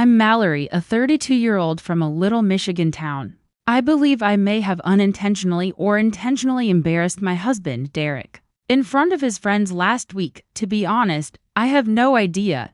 I'm Mallory, a 32-year-old from a little Michigan town. I believe I may have unintentionally or intentionally embarrassed my husband, Derek, in front of his friends last week. To be honest, I have no idea.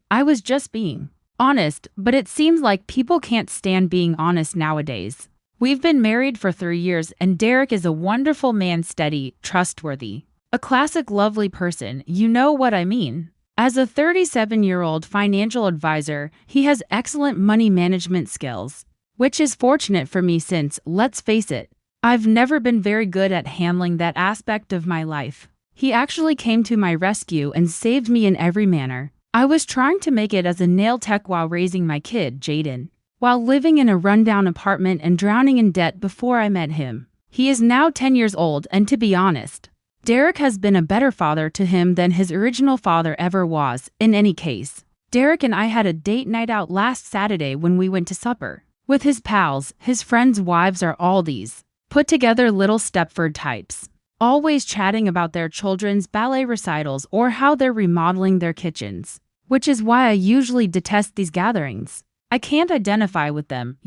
I was just being honest, but it seems like people can't stand being honest nowadays. We've been married for 3 years, and Derek is a wonderful man, steady, trustworthy. A classic lovely person, you know what I mean. As a 37-year-old financial advisor, he has excellent money management skills, which is fortunate for me since, let's face it, I've never been very good at handling that aspect of my life. He actually came to my rescue and saved me in every manner. I was trying to make it as a nail tech while raising my kid, Jaden, while living in a rundown apartment and drowning in debt before I met him. He is now 10 years old, and to be honest, Derek has been a better father to him than his original father ever was. In any case, Derek and I had a date night out last Saturday when we went to supper with his pals. His friends' wives are all these put-together little Stepford types, always chatting about their children's ballet recitals or how they're remodeling their kitchens, which is why I usually detest these gatherings. I can't identify with them.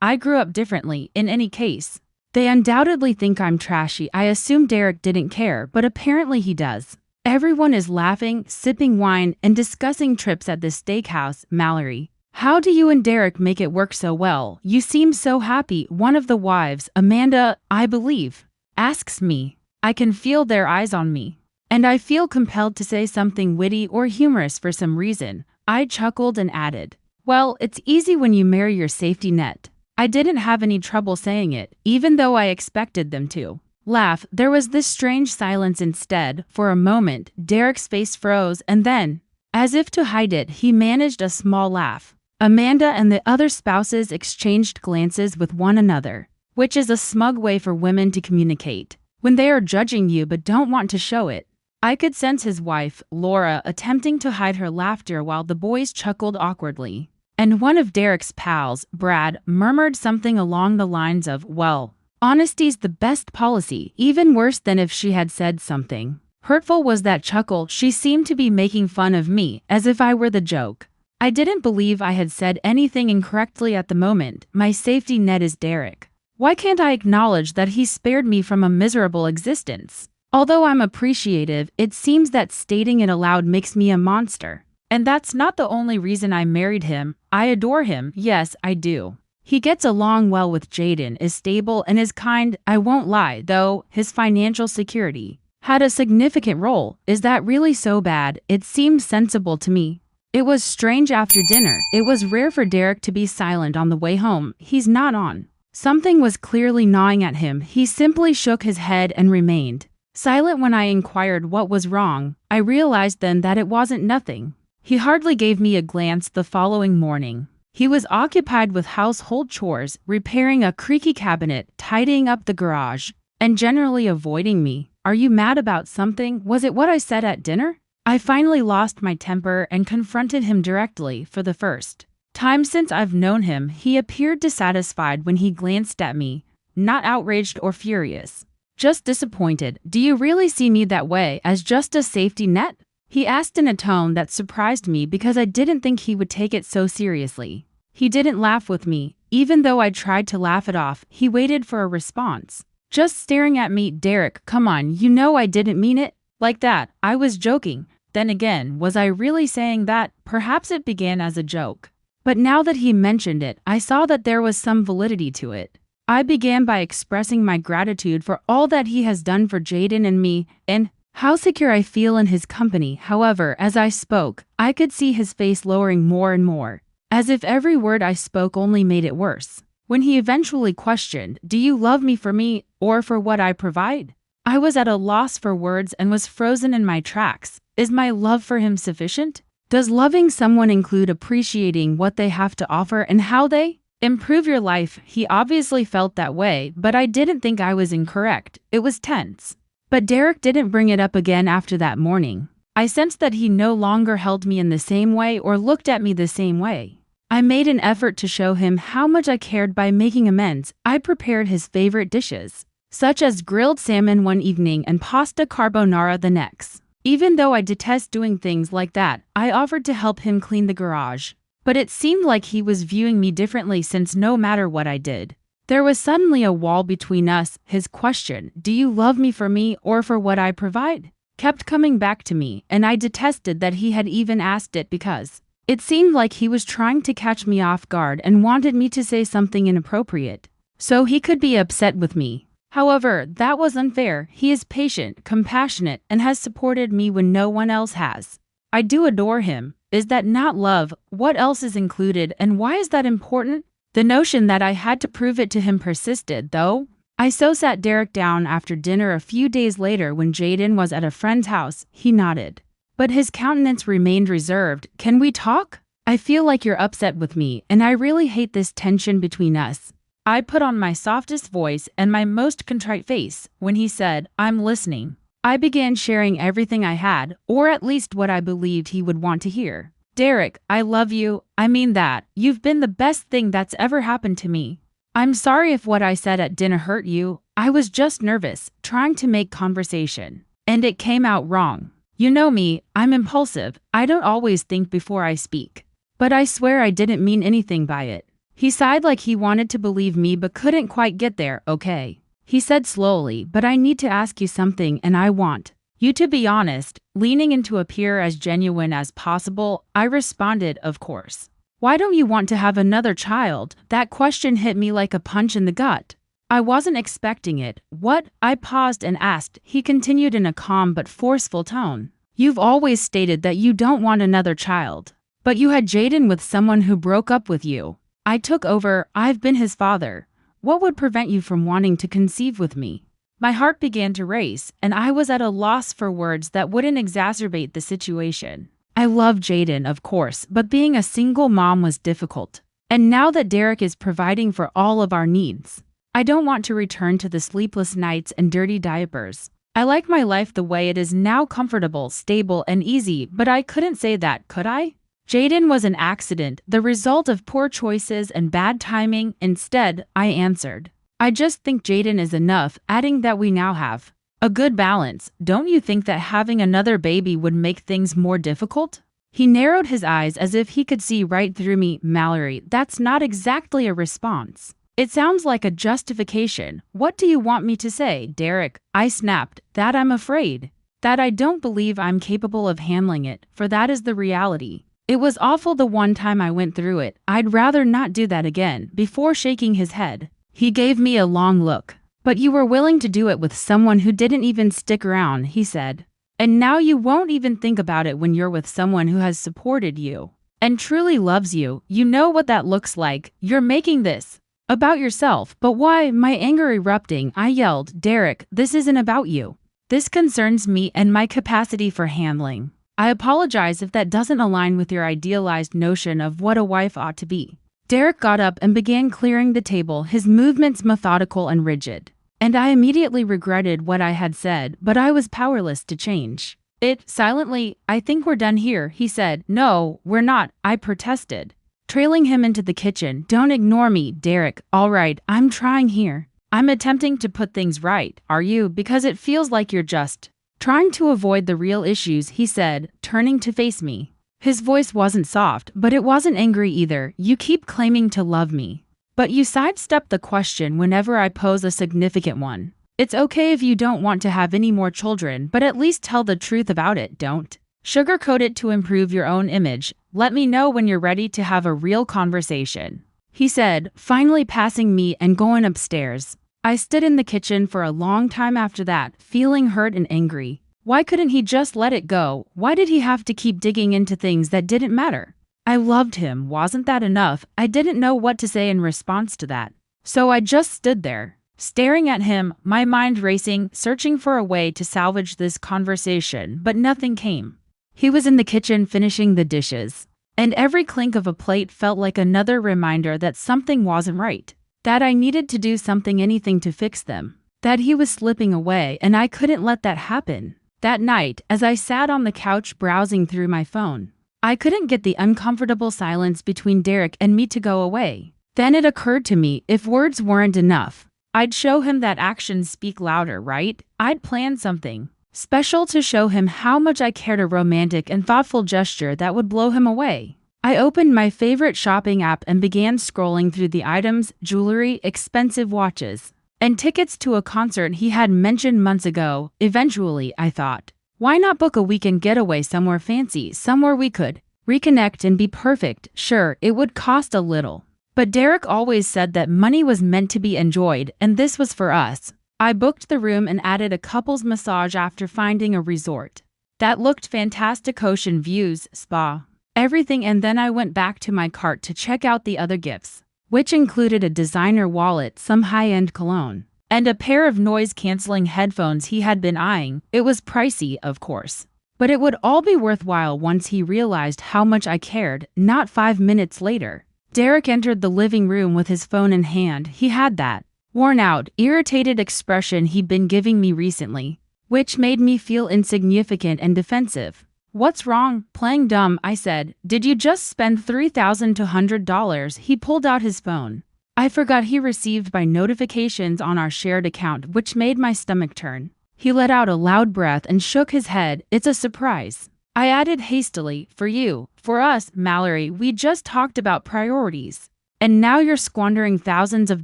I grew up differently. In any case, they undoubtedly think I'm trashy. I assume Derek didn't care, but apparently he does. Everyone is laughing, sipping wine, and discussing trips at this steakhouse. Mallory, how do you and Derek make it work so well? You seem so happy. One of the wives, Amanda, I believe, asks me. I can feel their eyes on me, and I feel compelled to say something witty or humorous for some reason. I chuckled and added, well, it's easy when you marry your safety net. I didn't have any trouble saying it, even though I expected them to laugh. There was this strange silence instead. For a moment, Derek's face froze, and then, as if to hide it, he managed a small laugh. Amanda and the other spouses exchanged glances with one another, which is a smug way for women to communicate when they are judging you but don't want to show it. I could sense his wife, Laura, attempting to hide her laughter while the boys chuckled awkwardly. And one of Derek's pals, Brad, murmured something along the lines of, well, honesty's the best policy. Even worse than if she had said something hurtful was that chuckle. She seemed to be making fun of me, as if I were the joke. I didn't believe I had said anything incorrectly at the moment. My safety net is Derek. Why can't I acknowledge that he spared me from a miserable existence? Although I'm appreciative, it seems that stating it aloud makes me a monster. And that's not the only reason I married him. I adore him, yes, I do. He gets along well with Jaden, is stable, and is kind. I won't lie, though, his financial security had a significant role. Is that really so bad? It seemed sensible to me. It was strange after dinner. It was rare for Derek to be silent on the way home. He's not on. Something was clearly gnawing at him. He simply shook his head and remained silent when I inquired what was wrong. I realized then that it wasn't nothing. He hardly gave me a glance the following morning. He was occupied with household chores, repairing a creaky cabinet, tidying up the garage, and generally avoiding me. Are you mad about something? Was it what I said at dinner? I finally lost my temper and confronted him directly. For the first time since I've known him, he appeared dissatisfied when he glanced at me, not outraged or furious, just disappointed. Do you really see me that way, as just a safety net? He asked in a tone that surprised me because I didn't think he would take it so seriously. He didn't laugh with me, even though I tried to laugh it off. He waited for a response, just staring at me. Derek, come on, you know I didn't mean it like that. I was joking. Then again, was I really saying that? Perhaps it began as a joke. But now that he mentioned it, I saw that there was some validity to it. I began by expressing my gratitude for all that he has done for Jaden and me, and how secure I feel in his company. However, as I spoke, I could see his face lowering more and more, as if every word I spoke only made it worse. When he eventually questioned, do you love me for me, or for what I provide? I was at a loss for words and was frozen in my tracks. Is my love for him sufficient? Does loving someone include appreciating what they have to offer and how they improve your life? He obviously felt that way, but I didn't think I was incorrect. It was tense. But Derek didn't bring it up again after that morning. I sensed that he no longer held me in the same way or looked at me the same way. I made an effort to show him how much I cared by making amends. I prepared his favorite dishes, such as grilled salmon one evening and pasta carbonara the next. Even though I detest doing things like that, I offered to help him clean the garage, But it seemed like he was viewing me differently since no matter what I did, there was suddenly a wall between us. His question, "Do you love me for me or for what I provide?" kept coming back to me, and I detested that he had even asked it because it seemed like he was trying to catch me off guard and wanted me to say something inappropriate, so he could be upset with me. However, that was unfair. He is patient, compassionate, and has supported me when no one else has. I do adore him. Is that not love? What else is included, and why is that important? The notion that I had to prove it to him persisted, though. I sat Derek down after dinner a few days later when Jaden was at a friend's house. He nodded, but his countenance remained reserved. "Can we talk? I feel like you're upset with me, and I really hate this tension between us." I put on my softest voice and my most contrite face. When he said, "I'm listening," I began sharing everything I had, or at least what I believed he would want to hear. "Derek, I love you. I mean that. You've been the best thing that's ever happened to me. I'm sorry if what I said at dinner hurt you. I was just nervous, trying to make conversation, and it came out wrong. You know me, I'm impulsive. I don't always think before I speak. But I swear I didn't mean anything by it." He sighed like he wanted to believe me but couldn't quite get there. "Okay," he said slowly, "but I need to ask you something, and I want you to be honest." Leaning in to appear as genuine as possible, I responded, "Of course. Why don't you want to have another child?" That question hit me like a punch in the gut. I wasn't expecting it. "What?" I paused and asked. He continued in a calm but forceful tone. "You've always stated that you don't want another child. But you had Jaden with someone who broke up with you. I took over. I've been his father. What would prevent you from wanting to conceive with me?" My heart began to race, and I was at a loss for words that wouldn't exacerbate the situation. I loved Jaden, of course, but being a single mom was difficult. And now that Derek is providing for all of our needs, I don't want to return to the sleepless nights and dirty diapers. I like my life the way it is now, comfortable, stable, and easy, but I couldn't say that, could I? Jaden was an accident, the result of poor choices and bad timing. Instead, I answered, "I just think Jaden is enough," adding that we now have a good balance. "Don't you think that having another baby would make things more difficult?" He narrowed his eyes as if he could see right through me. "Mallory, that's not exactly a response. It sounds like a justification. What do you want me to say?" "Derek," I snapped, "that I'm afraid. That I don't believe I'm capable of handling it, for that is the reality. It was awful the one time I went through it. I'd rather not do that again." Before shaking his head, he gave me a long look. "But you were willing to do it with someone who didn't even stick around," he said. "And now you won't even think about it when you're with someone who has supported you and truly loves you. You know what that looks like. You're making this about yourself." "But why?" My anger erupting, I yelled, "Derek, this isn't about you. This concerns me and my capacity for handling. I apologize if that doesn't align with your idealized notion of what a wife ought to be." Derek got up and began clearing the table, his movements methodical and rigid. And I immediately regretted what I had said, but I was powerless to change it. Silently, "I think we're done here," he said. "No, we're not," I protested, trailing him into the kitchen. "Don't ignore me, Derek." "All right, I'm trying here. I'm attempting to put things right." "Are you? Because it feels like you're just trying to avoid the real issues," he said, turning to face me. His voice wasn't soft, but it wasn't angry either. "You keep claiming to love me, but you sidestep the question whenever I pose a significant one. It's okay if you don't want to have any more children, but at least tell the truth about it. Don't sugarcoat it to improve your own image. Let me know when you're ready to have a real conversation," he said, finally passing me and going upstairs. I stood in the kitchen for a long time after that, feeling hurt and angry. Why couldn't he just let it go? Why did he have to keep digging into things that didn't matter? I loved him. Wasn't that enough? I didn't know what to say in response to that. So I just stood there, staring at him, my mind racing, searching for a way to salvage this conversation, but nothing came. He was in the kitchen finishing the dishes, and every clink of a plate felt like another reminder that something wasn't right, that I needed to do something, anything to fix them, that he was slipping away, and I couldn't let that happen. That night, as I sat on the couch browsing through my phone, I couldn't get the uncomfortable silence between Derek and me to go away. Then it occurred to me, if words weren't enough, I'd show him that actions speak louder, right? I'd plan something special to show him how much I cared, a romantic and thoughtful gesture that would blow him away. I opened my favorite shopping app and began scrolling through the items, jewelry, expensive watches, and tickets to a concert he had mentioned months ago. Eventually, I thought, why not book a weekend getaway somewhere fancy, somewhere we could reconnect and be perfect? Sure, it would cost a little. But Derek always said that money was meant to be enjoyed, and this was for us. I booked the room and added a couple's massage after finding a resort that looked fantastic, ocean views, spa, everything, and then I went back to my cart to check out the other gifts, which included a designer wallet, some high-end cologne, and a pair of noise-canceling headphones he had been eyeing. It was pricey, of course, but it would all be worthwhile once he realized how much I cared. Not 5 minutes later, Derek entered the living room with his phone in hand. He had that worn-out, irritated expression he'd been giving me recently, which made me feel insignificant and defensive. What's wrong? Playing dumb, I said. Did you just spend $3,200? He pulled out his phone. I forgot he received by notifications on our shared account, which made my stomach turn. He let out a loud breath and shook his head. It's a surprise. I added hastily, for you, for us, Mallory, we just talked about priorities. And now you're squandering thousands of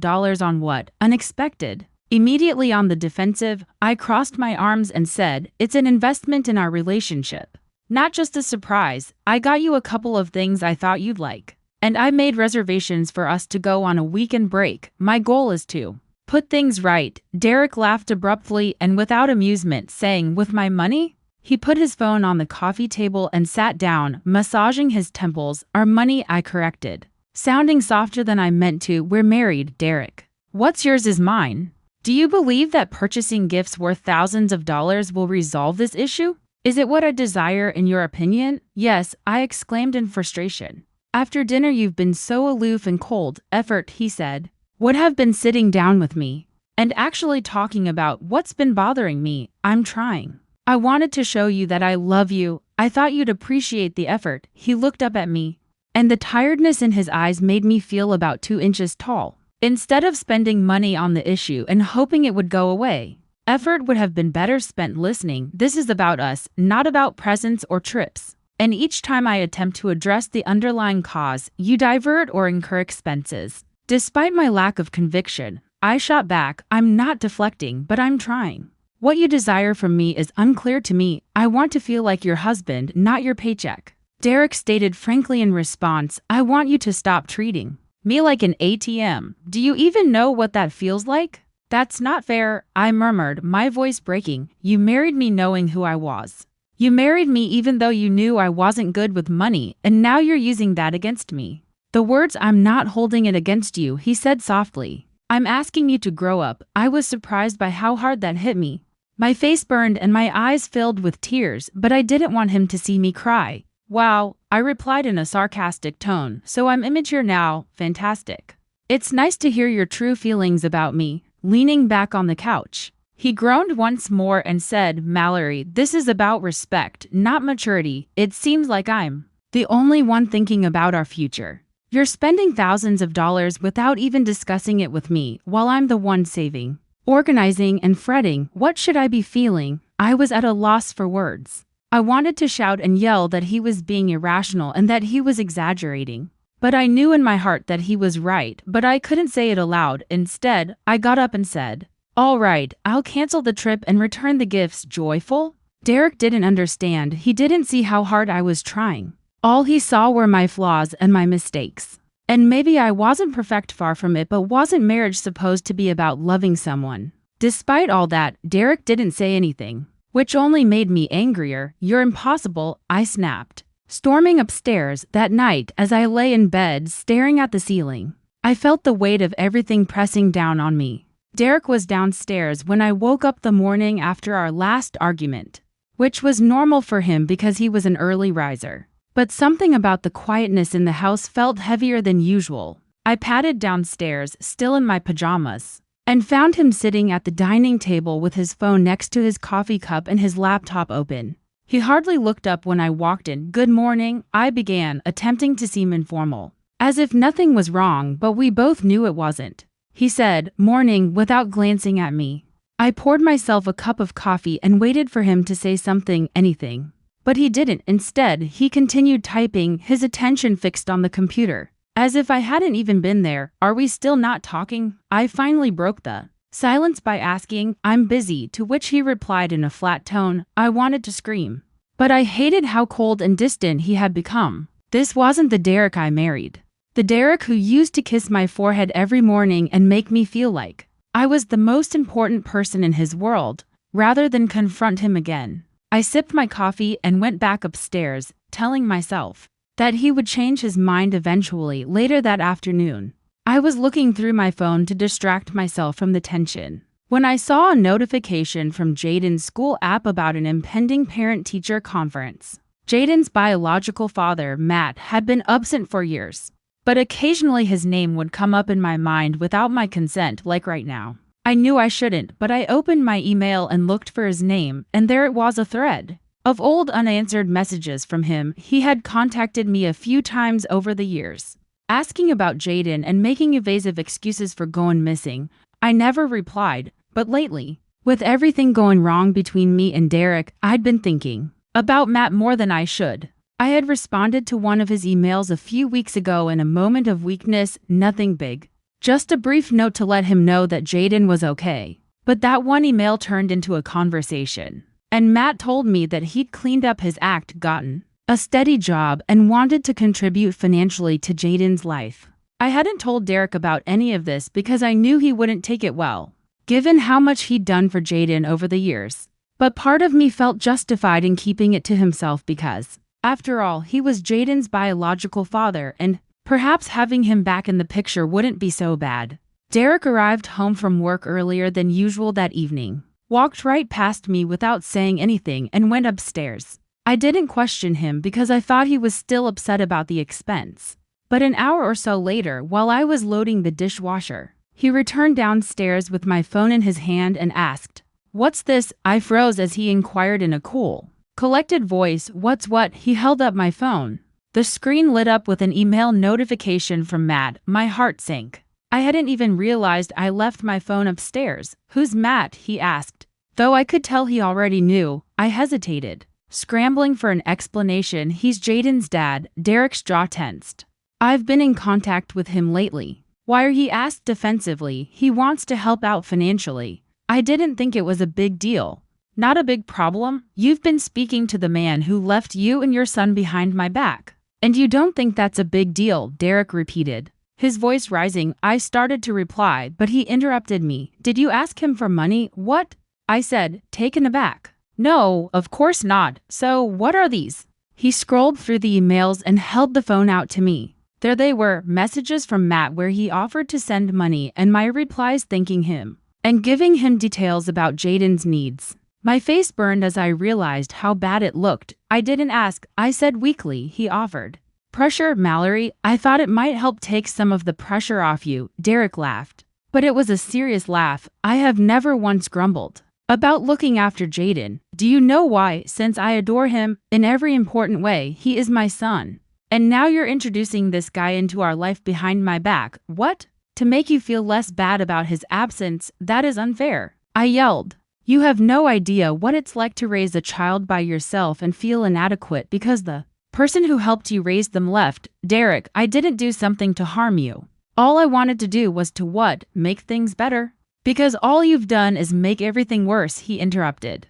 dollars on what? Unexpected. Immediately on the defensive, I crossed my arms and said, it's an investment in our relationship. Not just a surprise. I got you a couple of things I thought you'd like. And I made reservations for us to go on a weekend break. My goal is to put things right. Derek laughed abruptly and without amusement, saying, with my money? He put his phone on the coffee table and sat down, massaging his temples. Our money, I corrected, sounding softer than I meant to. We're married, Derek. What's yours is mine. Do you believe that purchasing gifts worth thousands of dollars will resolve this issue? Is it what I desire, in your opinion? Yes, I exclaimed in frustration. After dinner you've been so aloof and cold. Effort, he said, would have been sitting down with me and actually talking about what's been bothering me. I'm trying. I wanted to show you that I love you. I thought you'd appreciate the effort. He looked up at me, and the tiredness in his eyes made me feel about 2 inches tall. Instead of spending money on the issue and hoping it would go away, effort would have been better spent listening. This is about us, not about presents or trips. And each time I attempt to address the underlying cause, you divert or incur expenses. Despite my lack of conviction, I shot back. I'm not deflecting, but I'm trying. What you desire from me is unclear to me. I want to feel like your husband, not your paycheck. Derek stated frankly in response, I want you to stop treating me like an ATM. Do you even know what that feels like? That's not fair, I murmured, my voice breaking. You married me knowing who I was. You married me even though you knew I wasn't good with money, and now you're using that against me. The words, I'm not holding it against you, he said softly. I'm asking you to grow up. I was surprised by how hard that hit me. My face burned and my eyes filled with tears, but I didn't want him to see me cry. Wow, I replied in a sarcastic tone, so I'm immature now. Fantastic. It's nice to hear your true feelings about me. Leaning back on the couch, he groaned once more and said, Mallory, this is about respect, not maturity. It seems like I'm the only one thinking about our future. You're spending thousands of dollars without even discussing it with me, while I'm the one saving, organizing, and fretting. What should I be feeling? I was at a loss for words. I wanted to shout and yell that he was being irrational and that he was exaggerating. But I knew in my heart that he was right, but I couldn't say it aloud. Instead, I got up and said, all right, I'll cancel the trip and return the gifts. Joyful? Derek didn't understand. He didn't see how hard I was trying. All he saw were my flaws and my mistakes. And maybe I wasn't perfect, far from it, but wasn't marriage supposed to be about loving someone? Despite all that, Derek didn't say anything, which only made me angrier. You're impossible, I snapped. Storming upstairs that night as I lay in bed staring at the ceiling, I felt the weight of everything pressing down on me. Derek was downstairs when I woke up the morning after our last argument, which was normal for him because he was an early riser. But something about the quietness in the house felt heavier than usual. I padded downstairs, still in my pajamas, and found him sitting at the dining table with his phone next to his coffee cup and his laptop open. He hardly looked up when I walked in. Good morning, I began, attempting to seem informal, as if nothing was wrong, but we both knew it wasn't. He said, morning, without glancing at me. I poured myself a cup of coffee and waited for him to say something, anything. But he didn't. Instead, he continued typing, his attention fixed on the computer. As if I hadn't even been there. Are we still not talking? I finally broke the silence by asking, I'm busy, to which he replied in a flat tone. I wanted to scream. But I hated how cold and distant he had become. This wasn't the Derek I married. The Derek who used to kiss my forehead every morning and make me feel like I was the most important person in his world, rather than confront him again. I sipped my coffee and went back upstairs, telling myself that he would change his mind eventually. Later that afternoon, I was looking through my phone to distract myself from the tension when I saw a notification from Jaden's school app about an impending parent-teacher conference. Jaden's biological father, Matt, had been absent for years, but occasionally his name would come up in my mind without my consent, like right now. I knew I shouldn't, but I opened my email and looked for his name, and there it was, a thread of old unanswered messages from him. He had contacted me a few times over the years, asking about Jaden and making evasive excuses for going missing. I never replied, but lately, with everything going wrong between me and Derek, I'd been thinking about Matt more than I should. I had responded to one of his emails a few weeks ago in a moment of weakness, nothing big. Just a brief note to let him know that Jaden was okay. But that one email turned into a conversation, and Matt told me that he'd cleaned up his act, gotten a steady job, and wanted to contribute financially to Jaden's life. I hadn't told Derek about any of this because I knew he wouldn't take it well, given how much he'd done for Jaden over the years. But part of me felt justified in keeping it to himself because, after all, he was Jaden's biological father, and perhaps having him back in the picture wouldn't be so bad. Derek arrived home from work earlier than usual that evening, walked right past me without saying anything, and went upstairs. I didn't question him because I thought he was still upset about the expense. But an hour or so later, while I was loading the dishwasher, he returned downstairs with my phone in his hand and asked, "What's this?" I froze as he inquired in a cool, collected voice, "What's what?" He held up my phone. The screen lit up with an email notification from Matt. My heart sank. I hadn't even realized I left my phone upstairs. "Who's Matt?" he asked. Though I could tell he already knew, I hesitated, scrambling for an explanation. "He's Jaden's dad." Derek's jaw tensed. "I've been in contact with him lately." "Why?" he asked defensively. "He wants to help out financially." I didn't think it was a big deal. "Not a big problem? You've been speaking to the man who left you and your son behind my back. And you don't think that's a big deal?" Derek repeated, his voice rising. I started to reply, but he interrupted me. "Did you ask him for money?" "What?" I said, taken aback. "No, of course not. So, what are these?" He scrolled through the emails and held the phone out to me. There they were, messages from Matt where he offered to send money, and my replies thanking him and giving him details about Jaden's needs. My face burned as I realized how bad it looked. "I didn't ask," I said weakly. He offered pressure. "Mallory, I thought it might help take some of the pressure off you." Derek laughed. But it was a serious laugh. "I have never once grumbled about looking after Jaden. Do you know why? Since I adore him in every important way. He is my son. And now you're introducing this guy into our life behind my back. What? To make you feel less bad about his absence? That is unfair," I yelled. "You have no idea what it's like to raise a child by yourself and feel inadequate because the person who helped you raise them left." "Derek, I didn't do something to harm you. All I wanted to do was to what? Make things better? Because all you've done is make everything worse," he interrupted.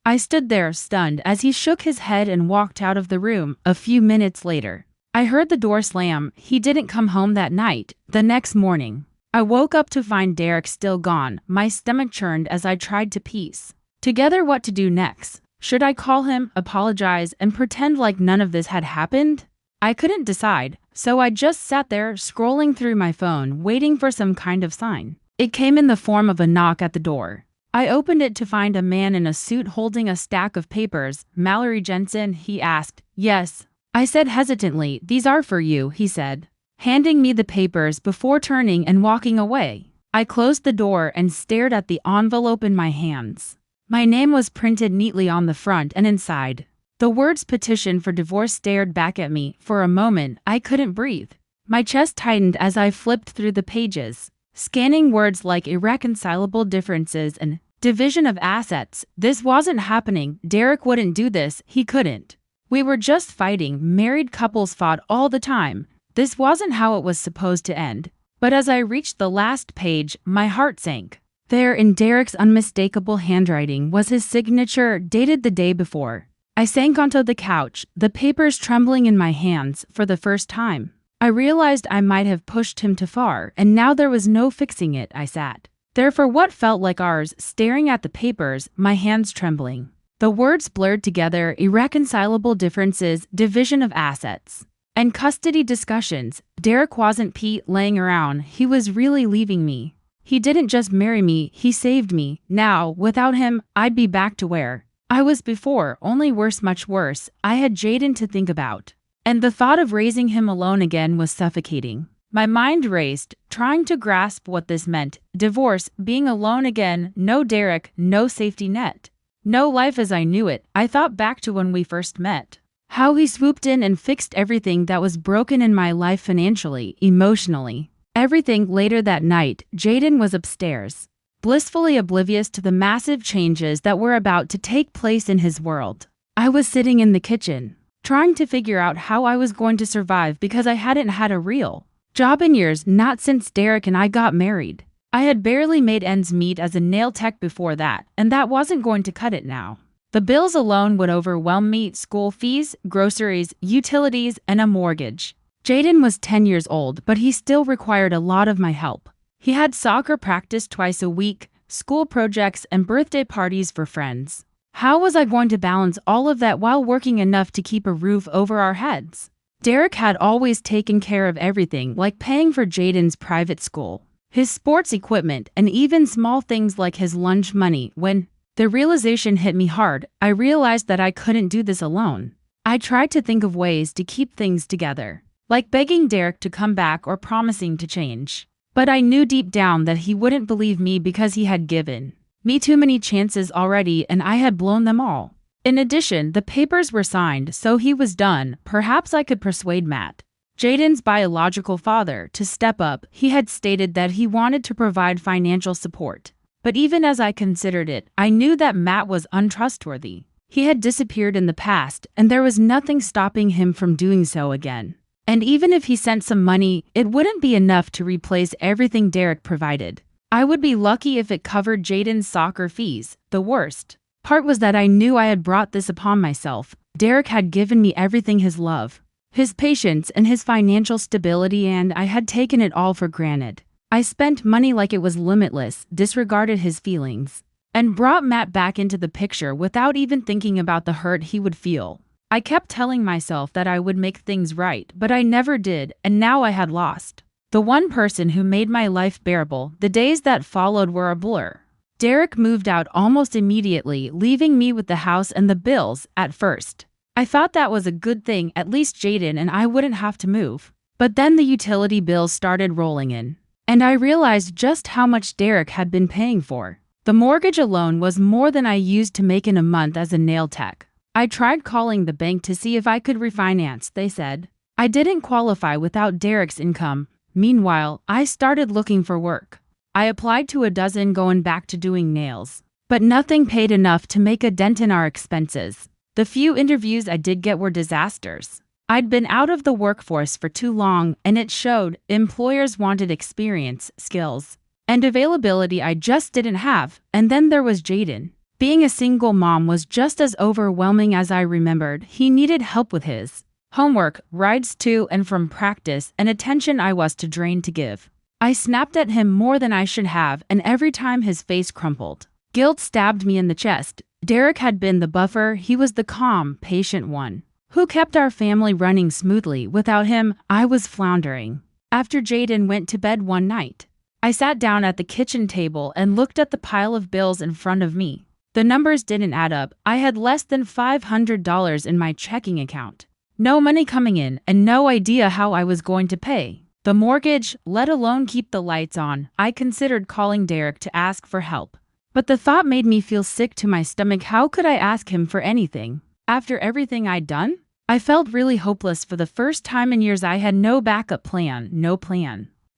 I stood there, stunned, as he shook his head and walked out of the room. A few minutes later, I heard the door slam. He didn't come home that night. The next morning, I woke up to find Derek still gone. My stomach churned as I tried to piece together what to do next. Should I call him, apologize, and pretend like none of this had happened? I couldn't decide, so I just sat there, scrolling through my phone, waiting for some kind of sign. It came in the form of a knock at the door. I opened it to find a man in a suit holding a stack of papers. "Mallory Jensen?" he asked. "Yes," I said hesitantly. "These are for you," he said, handing me the papers before turning and walking away. I closed the door and stared at the envelope in my hands. My name was printed neatly on the front and inside. The words "petition for divorce" stared back at me. For a moment, I couldn't breathe. My chest tightened as I flipped through the pages, scanning words like irreconcilable differences and division of assets. This wasn't happening. Derek wouldn't do this. He couldn't. We were just fighting. Married couples fought all the time. This wasn't how it was supposed to end. But as I reached the last page, my heart sank. There, in Derek's unmistakable handwriting, was his signature, dated the day before. I sank onto the couch, the papers trembling in my hands for the first time. I realized I might have pushed him too far, and now there was no fixing it. I sat there for what felt like hours, staring at the papers, my hands trembling. The words blurred together: irreconcilable differences, division of assets, and custody discussions. Derek wasn't laying around, he was really leaving me. He didn't just marry me, he saved me. Now, without him, I'd be back to where I was before, only worse, much worse. I had Jaden to think about, and the thought of raising him alone again was suffocating. My mind raced, trying to grasp what this meant. Divorce, being alone again, no Derek, no safety net. No life as I knew it. I thought back to when we first met. How he swooped in and fixed everything that was broken in my life, financially, emotionally. Everything. Later that night, Jaden was upstairs, blissfully oblivious to the massive changes that were about to take place in his world. I was sitting in the kitchen, trying to figure out how I was going to survive because I hadn't had a real job in years, not since Derek and I got married. I had barely made ends meet as a nail tech before that, and that wasn't going to cut it now. The bills alone would overwhelm me: school fees, groceries, utilities, and a mortgage. Jaden was 10 years old, but he still required a lot of my help. He had soccer practice twice a week, school projects, and birthday parties for friends. How was I going to balance all of that while working enough to keep a roof over our heads? Derek had always taken care of everything, like paying for Jaden's private school, his sports equipment, and even small things like his lunch money. When the realization hit me hard, I realized that I couldn't do this alone. I tried to think of ways to keep things together, like begging Derek to come back or promising to change. But I knew deep down that he wouldn't believe me because he had given me too many chances already and I had blown them all. In addition, the papers were signed, so he was done. Perhaps I could persuade Matt, Jaden's biological father, to step up. He had stated that he wanted to provide financial support. But even as I considered it, I knew that Matt was untrustworthy. He had disappeared in the past, and there was nothing stopping him from doing so again. And even if he sent some money, it wouldn't be enough to replace everything Derek provided. I would be lucky if it covered Jaden's soccer fees. The worst part was that I knew I had brought this upon myself. Derek had given me everything: his love, his patience, and his financial stability, and I had taken it all for granted. I spent money like it was limitless, disregarded his feelings, and brought Matt back into the picture without even thinking about the hurt he would feel. I kept telling myself that I would make things right, but I never did, and now I had lost the one person who made my life bearable. The days that followed were a blur. Derek moved out almost immediately, leaving me with the house and the bills. At first, I thought that was a good thing, at least Jaden and I wouldn't have to move. But then the utility bills started rolling in, and I realized just how much Derek had been paying for. The mortgage alone was more than I used to make in a month as a nail tech. I tried calling the bank to see if I could refinance. They said I didn't qualify without Derek's income. Meanwhile, I started looking for work. I applied to a dozen, going back to doing nails, but nothing paid enough to make a dent in our expenses. The few interviews I did get were disasters. I'd been out of the workforce for too long, and it showed. Employers wanted experience, skills, and availability I just didn't have. And then there was Jaden. Being a single mom was just as overwhelming as I remembered. He needed help with his homework, rides to and from practice, and attention I was too drained to give. I snapped at him more than I should have, and every time his face crumpled, guilt stabbed me in the chest. Derek had been the buffer. He was the calm, patient one who kept our family running smoothly. Without him, I was floundering. After Jaden went to bed one night, I sat down at the kitchen table and looked at the pile of bills in front of me. The numbers didn't add up. I had less than $500 in my checking account. No money coming in, and no idea how I was going to pay the mortgage, let alone keep the lights on. I considered calling Derek to ask for help, but the thought made me feel sick to my stomach. How could I ask him for anything? After everything I'd done? I felt really hopeless. For the first time in years, I had no backup plan,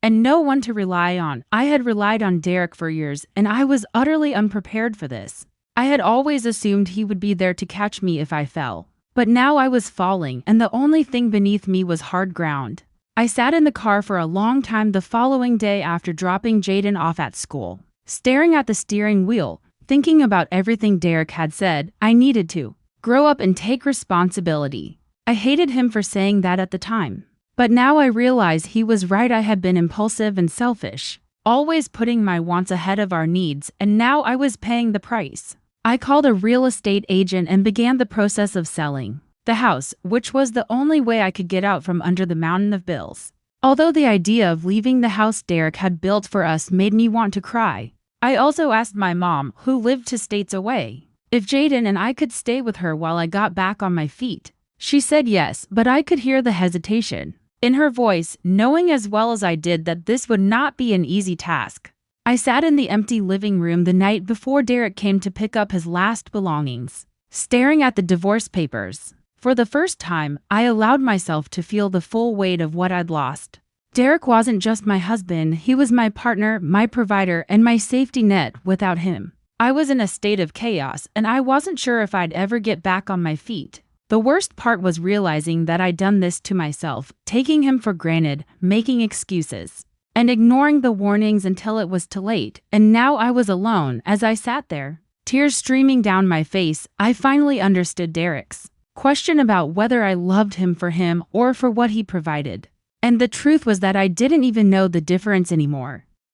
and no one to rely on. I had relied on Derek for years, and I was utterly unprepared for this. I had always assumed he would be there to catch me if I fell. But now I was falling, and the only thing beneath me was hard ground. I sat in the car for a long time the following day after dropping Jaden off at school, staring at the steering wheel, thinking about everything Derek had said. I needed to grow up and take responsibility. I hated him for saying that at the time. But now I realize he was right. I had been impulsive and selfish, always putting my wants ahead of our needs, and now I was paying the price. I called a real estate agent and began the process of selling the house, which was the only way I could get out from under the mountain of bills. Although the idea of leaving the house Derek had built for us made me want to cry, I also asked my mom, who lived 2 states away, if Jaden and I could stay with her while I got back on my feet. She said yes, but I could hear the hesitation in her voice, knowing as well as I did that this would not be an easy task. I sat in the empty living room the night before Derek came to pick up his last belongings, staring at the divorce papers. For the first time, I allowed myself to feel the full weight of what I'd lost. Derek wasn't just my husband, he was my partner, my provider, and my safety net. Without him, I was in a state of chaos, and I wasn't sure if I'd ever get back on my feet. The worst part was realizing that I'd done this to myself, taking him for granted, making excuses, and ignoring the warnings until it was too late. And now I was alone. As I sat there, tears streaming down my face, I finally understood Derek's question about whether I loved him for him or for what he provided. And the truth was that I didn't even know the difference anymore.